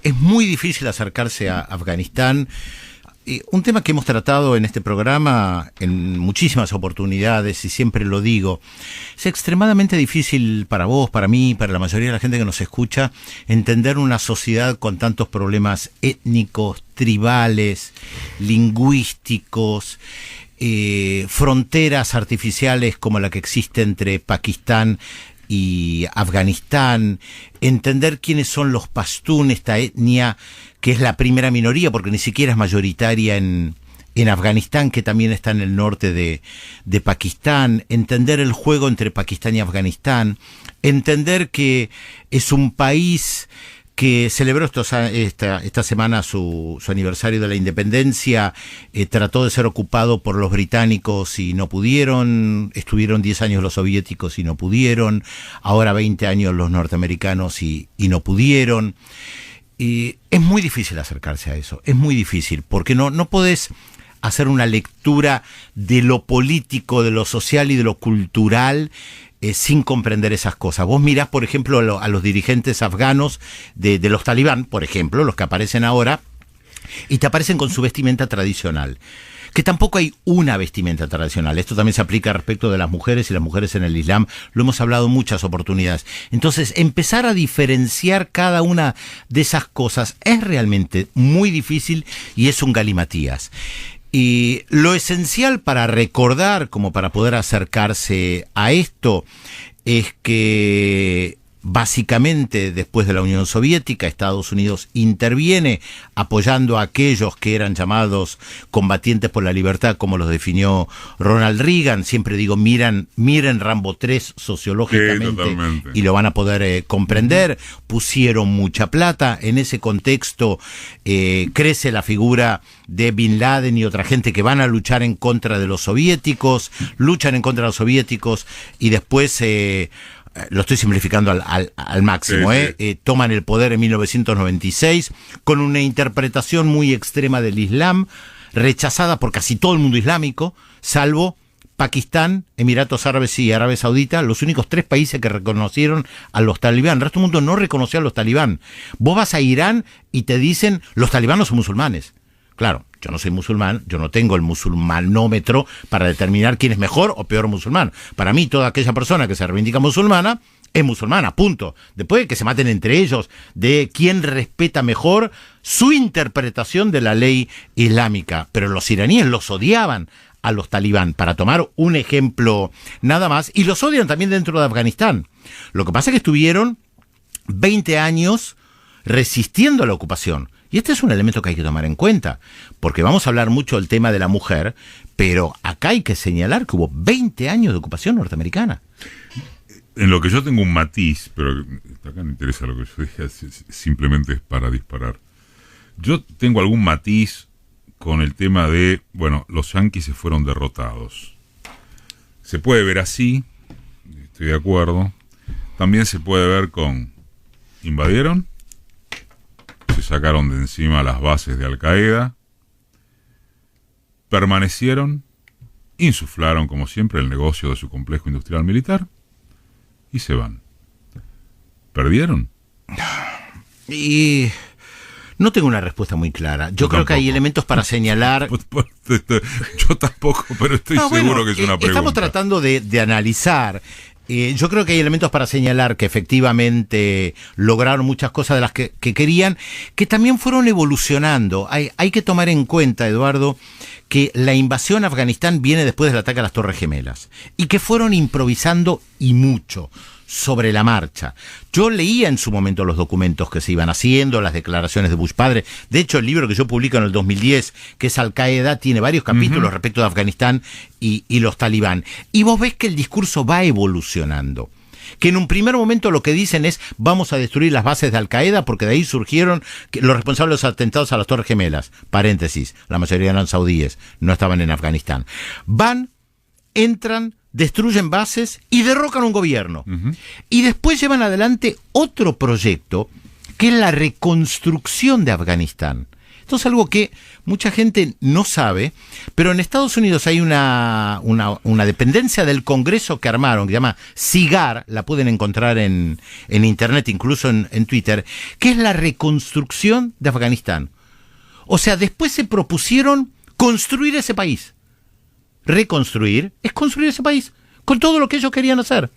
es muy difícil acercarse a Afganistán. Un tema que hemos tratado en este programa en muchísimas oportunidades, y siempre lo digo, es extremadamente difícil para vos, para mí, para la mayoría de la gente que nos escucha, entender una sociedad con tantos problemas étnicos, tribales, lingüísticos, fronteras artificiales como la que existe entre Pakistán y Afganistán, entender quiénes son los pastún, esta etnia que es la primera minoría, porque ni siquiera es mayoritaria en Afganistán, que también está en el norte de Pakistán, entender el juego entre Pakistán y Afganistán, entender que es un país que celebró esta semana su aniversario de la independencia, trató de ser ocupado por los británicos y no pudieron, estuvieron 10 años los soviéticos y no pudieron, ahora 20 años los norteamericanos y no pudieron. Y es muy difícil acercarse a eso, es muy difícil, porque no podés hacer una lectura de lo político, de lo social y de lo cultural sin comprender esas cosas. Vos mirás, por ejemplo, a los dirigentes afganos de los talibán, por ejemplo, los que aparecen ahora, y te aparecen con su vestimenta tradicional. Que tampoco hay una vestimenta tradicional. Esto también se aplica respecto de las mujeres y las mujeres en el Islam. Lo hemos hablado en muchas oportunidades. Entonces, empezar a diferenciar cada una de esas cosas es realmente muy difícil y es un galimatías. Y lo esencial para recordar, como para poder acercarse a esto, es que básicamente después de la Unión Soviética, Estados Unidos interviene apoyando a aquellos que eran llamados combatientes por la libertad, como los definió Ronald Reagan. Siempre digo, miren Rambo 3 sociológicamente, sí, y lo van a poder comprender. Pusieron mucha plata. En ese contexto crece la figura de Bin Laden y otra gente que van a luchar en contra de los soviéticos, luchan en contra de los soviéticos y después... lo estoy simplificando al máximo, sí. Toman el poder en 1996 con una interpretación muy extrema del Islam, rechazada por casi todo el mundo islámico, salvo Pakistán, Emiratos Árabes y Arabia Saudita, los únicos 3 países que reconocieron a los talibán. El resto del mundo no reconoció a los talibán. Vos vas a Irán y te dicen, los talibanos son musulmanes. Claro, yo no soy musulmán, yo no tengo el musulmanómetro para determinar quién es mejor o peor musulmán. Para mí, toda aquella persona que se reivindica musulmana es musulmana, punto. Después de que se maten entre ellos, de quién respeta mejor su interpretación de la ley islámica. Pero los iraníes los odiaban a los talibán, para tomar un ejemplo nada más, y los odian también dentro de Afganistán. Lo que pasa es que estuvieron 20 años resistiendo a la ocupación. Y este es un elemento que hay que tomar en cuenta, porque vamos a hablar mucho del tema de la mujer, pero acá hay que señalar que hubo 20 años de ocupación norteamericana. En lo que yo tengo un matiz, pero acá no interesa lo que yo dije, simplemente es para disparar. Yo tengo algún matiz con el tema de, bueno, los yanquis se fueron derrotados. Se puede ver así, estoy de acuerdo. También se puede ver con, invadieron, se sacaron de encima las bases de Al-Qaeda, permanecieron, insuflaron como siempre el negocio de su complejo industrial militar y se van. ¿Perdieron? Y no tengo una respuesta muy clara. Yo creo que hay elementos para señalar. Yo tampoco, pero estoy seguro que es una pregunta. Estamos tratando de analizar. Yo creo que hay elementos para señalar que efectivamente lograron muchas cosas de las que querían, que también fueron evolucionando. Hay que tomar en cuenta, Eduardo, que la invasión a Afganistán viene después del ataque a las Torres Gemelas y que fueron improvisando y mucho sobre la marcha. Yo leía en su momento los documentos que se iban haciendo, las declaraciones de Bush padre. De hecho, el libro que yo publico en el 2010, que es Al-Qaeda, tiene varios capítulos respecto de Afganistán y los talibán. Y vos ves que el discurso va evolucionando. Que en un primer momento lo que dicen es vamos a destruir las bases de Al-Qaeda porque de ahí surgieron los responsables de los atentados a las Torres Gemelas. Paréntesis, la mayoría eran saudíes, no estaban en Afganistán. Van, entran, destruyen bases y derrocan un gobierno. Y después llevan adelante otro proyecto que es la reconstrucción de Afganistán. Esto es algo que mucha gente no sabe, pero en Estados Unidos hay una dependencia del Congreso que armaron, que se llama SIGAR, la pueden encontrar en internet, incluso en Twitter, que es la reconstrucción de Afganistán. O sea, después se propusieron construir ese país. Reconstruir es construir ese país, con todo lo que ellos querían hacer.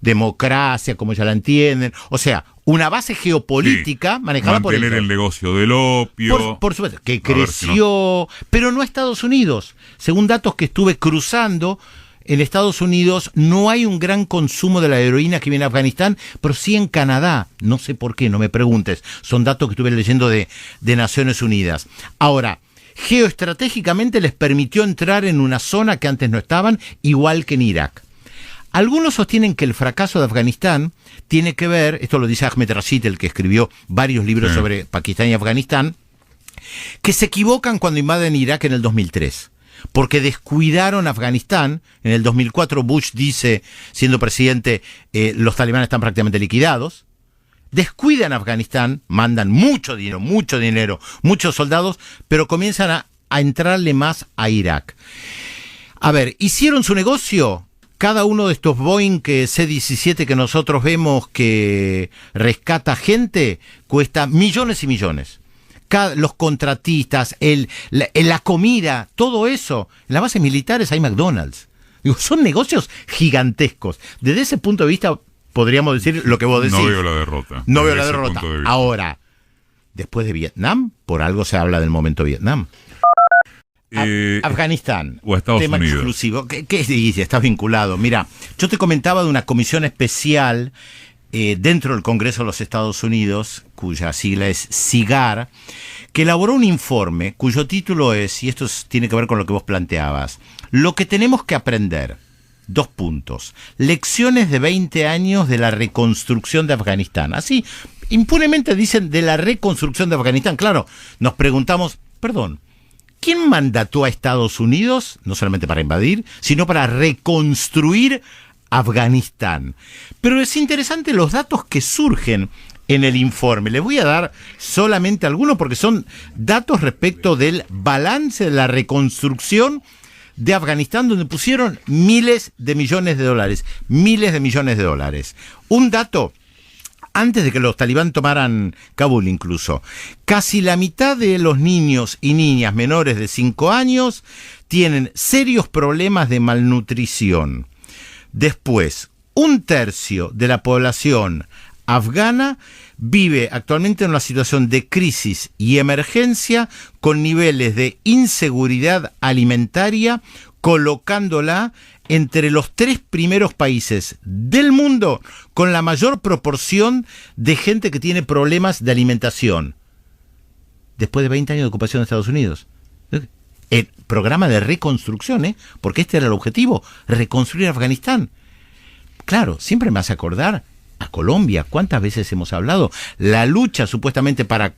Democracia, como ya la entienden, o sea, una base geopolítica manejada por ellos. Mantener el negocio del opio. Por supuesto, que creció, pero no a Estados Unidos. Según datos que estuve cruzando, en Estados Unidos no hay un gran consumo de la heroína que viene a Afganistán, pero sí en Canadá. No sé por qué, no me preguntes. Son datos que estuve leyendo de Naciones Unidas. Ahora, geoestratégicamente les permitió entrar en una zona que antes no estaban, igual que en Irak. Algunos sostienen que el fracaso de Afganistán tiene que ver, esto lo dice Ahmed Rashid, el que escribió varios libros sobre Pakistán y Afganistán, que se equivocan cuando invaden Irak en el 2003, porque descuidaron Afganistán. En el 2004 Bush dice, siendo presidente, los talibanes están prácticamente liquidados. Descuidan Afganistán, mandan mucho dinero, muchos soldados, pero comienzan a entrarle más a Irak. A ver, ¿hicieron su negocio? Cada uno de estos Boeing C-17 que nosotros vemos que rescata gente cuesta millones y millones. Los contratistas, la comida, todo eso. En las bases militares hay McDonald's. Digo, son negocios gigantescos. Desde ese punto de vista podríamos decir lo que vos decís. No veo la derrota. No veo la derrota. Ahora, después de Vietnam, por algo se habla del momento Vietnam. Afganistán o Estados tema Unidos. Exclusivo. ¿Qué dice? Estás vinculado. Mira, yo te comentaba de una comisión especial dentro del Congreso de los Estados Unidos, cuya sigla es SIGAR, que elaboró un informe cuyo título es, y esto tiene que ver con lo que vos planteabas, lo que tenemos que aprender. 2 puntos. Lecciones de 20 años de la reconstrucción de Afganistán. Así, impunemente dicen de la reconstrucción de Afganistán. Claro, nos preguntamos, perdón, ¿quién mandató a Estados Unidos, no solamente para invadir, sino para reconstruir Afganistán? Pero es interesante los datos que surgen en el informe. Les voy a dar solamente algunos porque son datos respecto del balance de la reconstrucción de Afganistán, donde pusieron miles de millones de dólares. Un dato: antes de que los talibán tomaran Kabul incluso, casi la mitad de los niños y niñas menores de 5 años tienen serios problemas de malnutrición. Después, 1/3 de la población afgana vive actualmente en una situación de crisis y emergencia con niveles de inseguridad alimentaria, colocándola entre los 3 primeros países del mundo con la mayor proporción de gente que tiene problemas de alimentación. Después de 20 años de ocupación de Estados Unidos. El programa de reconstrucción, porque este era el objetivo, reconstruir Afganistán. Claro, siempre me hace acordar a Colombia. ¿Cuántas veces hemos hablado? La lucha supuestamente para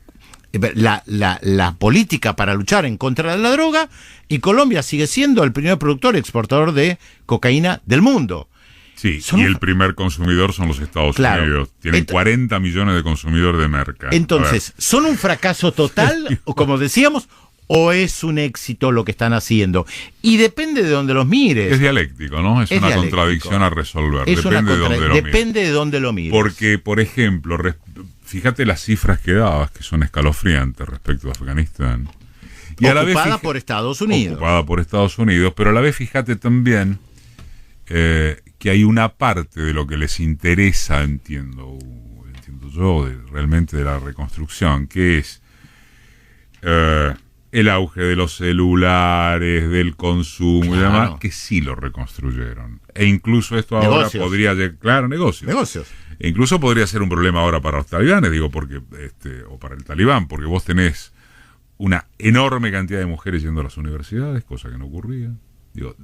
la política para luchar en contra de la droga, y Colombia sigue siendo el primer productor y exportador de cocaína del mundo. Sí, y el primer consumidor son los Estados Unidos. Tienen 40 millones de consumidores de merca. Entonces, ¿son un fracaso total, o como decíamos, o es un éxito lo que están haciendo? Y depende de dónde los mires. Es dialéctico, ¿no? Es una contradicción a resolver. Depende de dónde lo mires. Porque, por ejemplo, fíjate las cifras que dabas, que son escalofriantes respecto a Afganistán. Y ocupada por Estados Unidos. Ocupada por Estados Unidos, pero a la vez fíjate también que hay una parte de lo que les interesa, entiendo yo, realmente de la reconstrucción, que es el auge de los celulares, del consumo y demás, que sí lo reconstruyeron. E incluso esto ahora podría llegar, claro, negocios. E incluso podría ser un problema ahora para los talibanes, digo, porque o para el talibán, porque vos tenés una enorme cantidad de mujeres yendo a las universidades, cosa que no ocurría. Digo,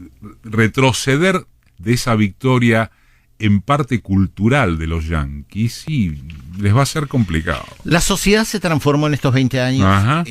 retroceder de esa victoria en parte cultural de los yanquis, sí, les va a ser complicado. La sociedad se transformó en estos 20 años.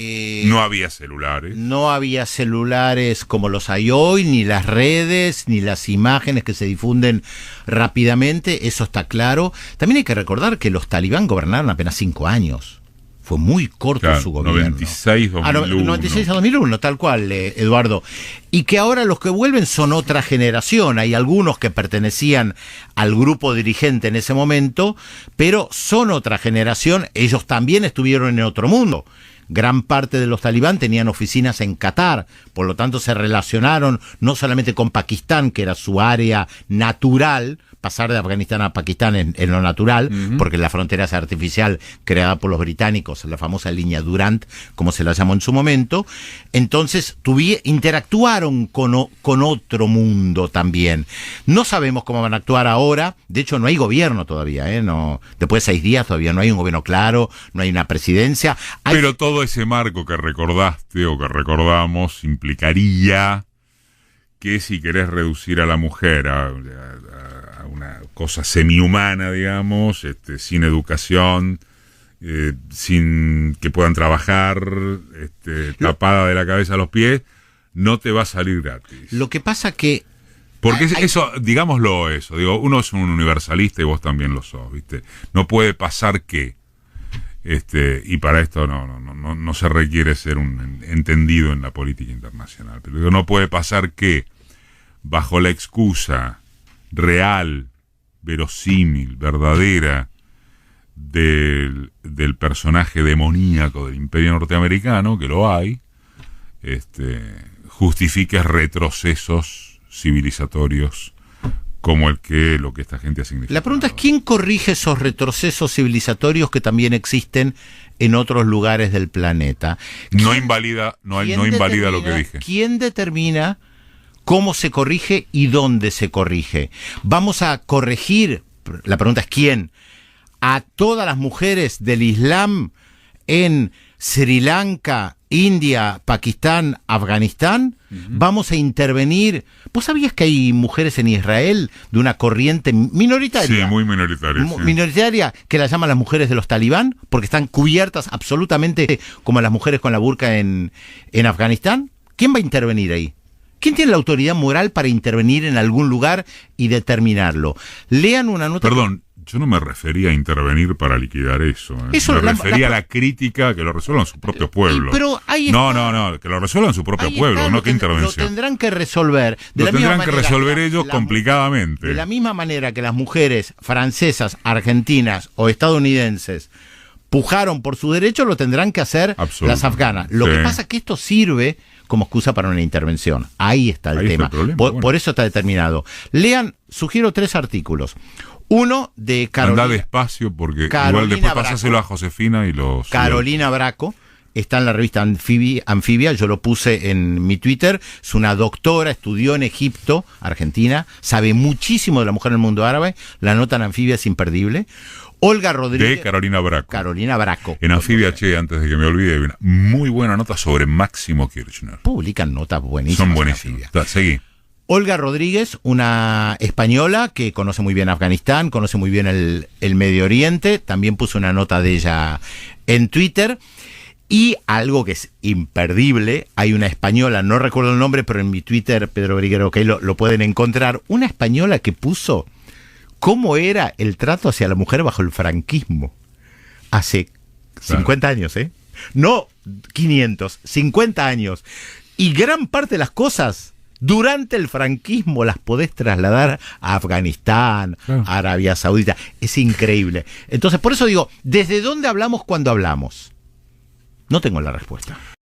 No había celulares. No había celulares como los hay hoy, ni las redes, ni las imágenes que se difunden rápidamente, eso está claro. También hay que recordar que los talibán gobernaron apenas 5 años. Fue muy corto claro, su gobierno. 96-2001. 96 a 2001, tal cual, Eduardo. Y que ahora los que vuelven son otra generación. Hay algunos que pertenecían al grupo dirigente en ese momento, pero son otra generación. Ellos también estuvieron en otro mundo. Gran parte de los talibán tenían oficinas en Qatar, por lo tanto se relacionaron no solamente con Pakistán, que era su área natural, pasar de Afganistán a Pakistán en lo natural, porque la frontera es artificial creada por los británicos, la famosa línea Durant, como se la llamó en su momento. Entonces interactuaron con otro mundo también. No sabemos cómo van a actuar ahora, de hecho no hay gobierno todavía, no, después de 6 días todavía no hay un gobierno claro, no hay una presidencia. Pero todo ese marco que recordaste o que recordamos implicaría que si querés reducir a la mujer a una cosa semi-humana, digamos, sin educación, sin que puedan trabajar, tapada de la cabeza a los pies, no te va a salir gratis. Lo que pasa que... Porque eso, digámoslo eso, digo, uno es un universalista y vos también lo sos, ¿viste? No puede pasar que, y para esto no se requiere ser un entendido en la política internacional, pero digo, no puede pasar que, bajo la excusa real, verosímil, verdadera del personaje demoníaco del Imperio norteamericano, que lo hay, justifiques retrocesos civilizatorios como lo que esta gente ha significado. La pregunta es, ¿quién corrige esos retrocesos civilizatorios que también existen en otros lugares del planeta? No invalida lo que dije. ¿Quién determina cómo se corrige y dónde se corrige? Vamos a corregir, la pregunta es ¿quién? A todas las mujeres del Islam en Sri Lanka, India, Pakistán, Afganistán. Vamos a intervenir. ¿Vos sabías que hay mujeres en Israel de una corriente minoritaria? Sí, muy minoritaria. Minoritaria, que la llaman las mujeres de los talibán, porque están cubiertas absolutamente como las mujeres con la burka en Afganistán. ¿Quién va a intervenir ahí? ¿Quién tiene la autoridad moral para intervenir en algún lugar y determinarlo? Lean una nota... Perdón, yo no me refería a intervenir para liquidar eso. Me refería a la crítica, que lo resuelvan sus propios pueblos. Pero ahí no, que lo resuelvan su propio pueblo, no que intervención. Lo tendrán que resolver. Lo tendrán que resolver ellos complicadamente. De la misma manera que las mujeres francesas, argentinas o estadounidenses pujaron por su derecho, lo tendrán que hacer las afganas. Lo que pasa es que esto sirve como excusa para una intervención. Ahí está el tema. Está el problema, por eso está determinado. Lean, sugiero 3 artículos. Uno de Carolina. Andá despacio porque igual después pasáselo a Josefina y los... Carolina Braco. Está en la revista Anfibia, yo lo puse en mi Twitter. Es una doctora, estudió en Egipto, Argentina, sabe muchísimo de la mujer en el mundo árabe. La nota en Anfibia es imperdible. Olga Rodríguez. De Carolina Braco. Carolina Braco. En Anfibia, antes de que me olvide, hay una muy buena nota sobre Máximo Kirchner. Publican notas buenísimas. Son buenísimas. Seguí. Olga Rodríguez, una española que conoce muy bien Afganistán, conoce muy bien el Medio Oriente. También puso una nota de ella en Twitter. Y algo que es imperdible, hay una española, no recuerdo el nombre, pero en mi Twitter, Pedro Briguero, que lo pueden encontrar, una española que puso cómo era el trato hacia la mujer bajo el franquismo. Hace 50 años, ¿eh? No 500, 50 años. Y gran parte de las cosas durante el franquismo las podés trasladar a Afganistán, a Arabia Saudita. Es increíble. Entonces, por eso digo, ¿desde dónde hablamos cuando hablamos? No tengo la respuesta.